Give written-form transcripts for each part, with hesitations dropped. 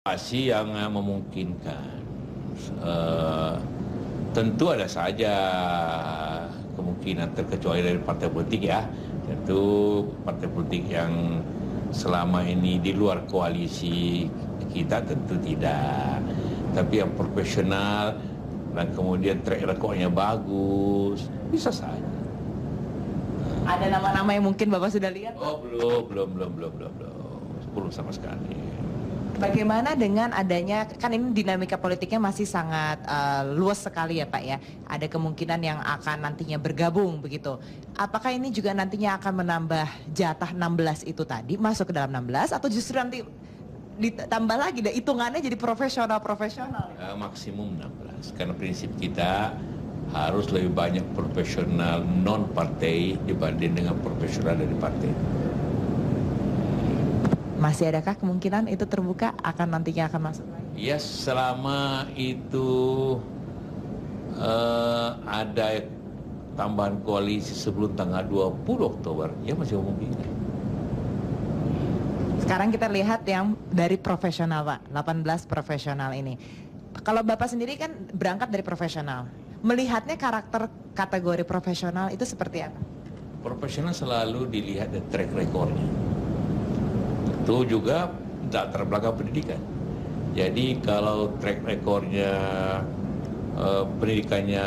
Situasi yang memungkinkan. Tentu ada saja kemungkinan terkecuali dari partai politik ya. Tentu partai politik yang selama ini di luar koalisi kita tentu tidak. Tapi yang profesional dan kemudian track recordnya bagus, bisa saja. Ada nama-nama yang mungkin Bapak sudah lihat? Oh belum sama sekali. Bagaimana dengan adanya, kan ini dinamika politiknya masih sangat luas sekali ya Pak ya. Ada kemungkinan yang akan nantinya bergabung begitu. Apakah ini juga nantinya akan menambah jatah 16 itu tadi masuk ke dalam 16 atau justru nanti ditambah lagi dan hitungannya jadi profesional-profesional? Maksimum 16 karena prinsip kita harus lebih banyak profesional non partai dibanding dengan profesional dari partai. Masih adakah kemungkinan itu terbuka nantinya akan masuk lagi? Ya selama itu ada tambahan koalisi sebelum tanggal 20 Oktober, ya masih memungkinkan. Sekarang kita lihat yang dari profesional Pak, 18 profesional ini. Kalau Bapak sendiri kan berangkat dari profesional, melihatnya kategori profesional itu seperti apa? Profesional selalu dilihat dari track recordnya. Itu juga latar belakang pendidikan. Jadi kalau track recordnya pendidikannya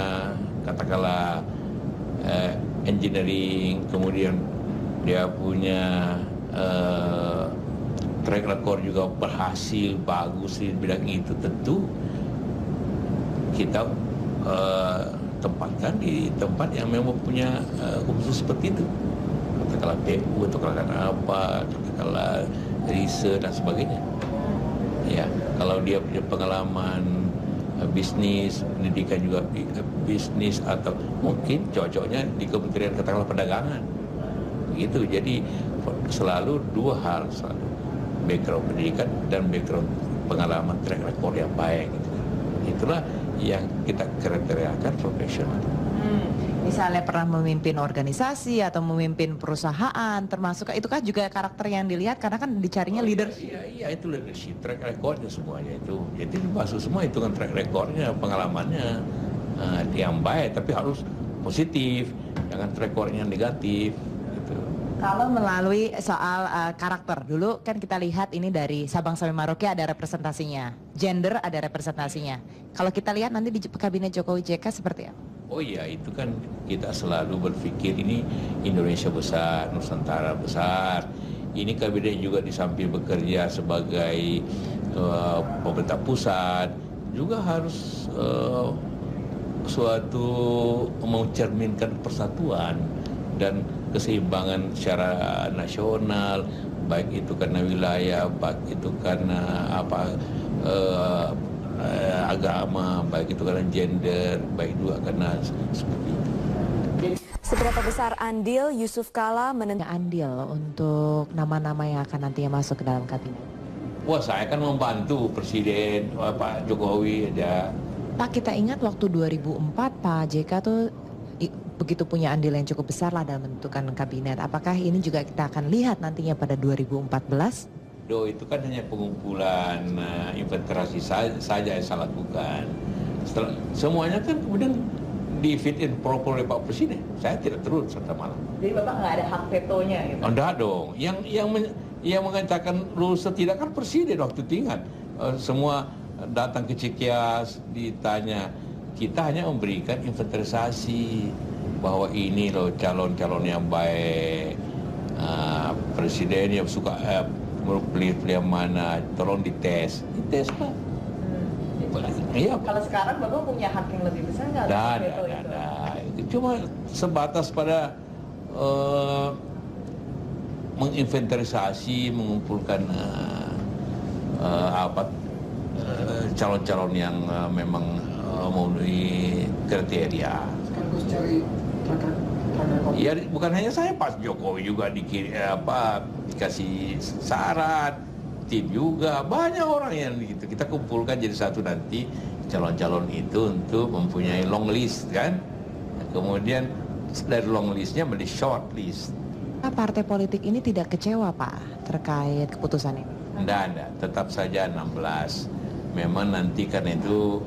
katakanlah engineering, kemudian dia punya track record juga berhasil bagus di bidang itu, tentu kita tempatkan di tempat yang memang punya khusus seperti itu. Katakanlah PU atau apa, katakanlah riset dan sebagainya. Ya, kalau dia punya pengalaman bisnis, pendidikan juga bisnis, atau mungkin cocoknya di Kementerian katakanlah Perdagangan. Begitu. Jadi selalu dua hal, selalu background pendidikan dan background pengalaman track record yang baik. Itulah yang kita kriteriakan profesional. Misalnya pernah memimpin organisasi atau memimpin perusahaan, termasuk itu kan juga karakter yang dilihat karena kan dicarinya leadership. Iya, itu leadership, track recordnya semuanya itu. Jadi masuk semua itu kan track recordnya, pengalamannya yang baik, tapi harus positif, jangan track recordnya negatif. Gitu. Kalau melalui soal karakter, dulu kan kita lihat ini dari Sabang sampai Merauke ada representasinya, gender ada representasinya. Kalau kita lihat nanti di kabinet Jokowi JK seperti apa? Oh iya, itu kan kita selalu berpikir ini Indonesia besar, Nusantara besar. Ini kabinet juga di samping bekerja sebagai pemerintah pusat, juga harus suatu mencerminkan persatuan dan keseimbangan secara nasional, baik itu karena wilayah, baik itu karena agama, baik itu karena gender, baik juga karena seperti itu. Seberapa besar andil Yusuf Kala Andil untuk nama-nama yang akan nantinya masuk ke dalam kabinet? Wah, saya akan membantu Presiden Pak Jokowi aja. Pak, kita ingat waktu 2004 Pak JK tuh begitu punya andil yang cukup besar lah dalam menentukan kabinet. Apakah ini juga kita akan lihat nantinya pada 2014? Itu kan hanya pengumpulan inventarisasi saja yang saya lakukan. Semuanya kan kemudian di fit in proper oleh Pak Presiden. Saya tidak turun serta malam. Jadi Bapak nggak ada hak vetonya gitu? Enggak dong. Yang mengatakan lulus tidak kan Presiden waktu itu, ingat. Semua datang ke Cikias ditanya. Kita hanya memberikan inventarisasi bahwa ini loh calon-calon yang baik. Presiden yang suka pilih yang mana, tolong dites Pak. Iya. Kalau sekarang Bapak punya hak yang lebih besar nggak? Itu cuma sebatas pada menginventarisasi, mengumpulkan calon-calon yang memang memenuhi kriteria. Sekaligus cari Ya bukan hanya saya, Pak Jokowi juga dikasih syarat, tim juga banyak orang yang gitu. Kita kumpulkan jadi satu nanti calon-calon itu untuk mempunyai long list kan. Kemudian dari long listnya menjadi short list. Partai politik ini tidak kecewa Pak terkait keputusan ini? Enggak, tetap saja 16. Memang nanti karena itu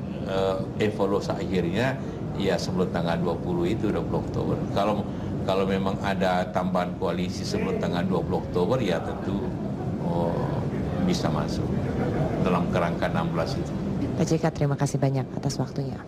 evaluasi akhirnya ya sebelum tanggal 20 itu 20 Oktober. Kalau memang ada tambahan koalisi sebelum tanggal 20 Oktober ya tentu bisa masuk dalam kerangka 16 itu. Pak JK, terima kasih banyak atas waktunya.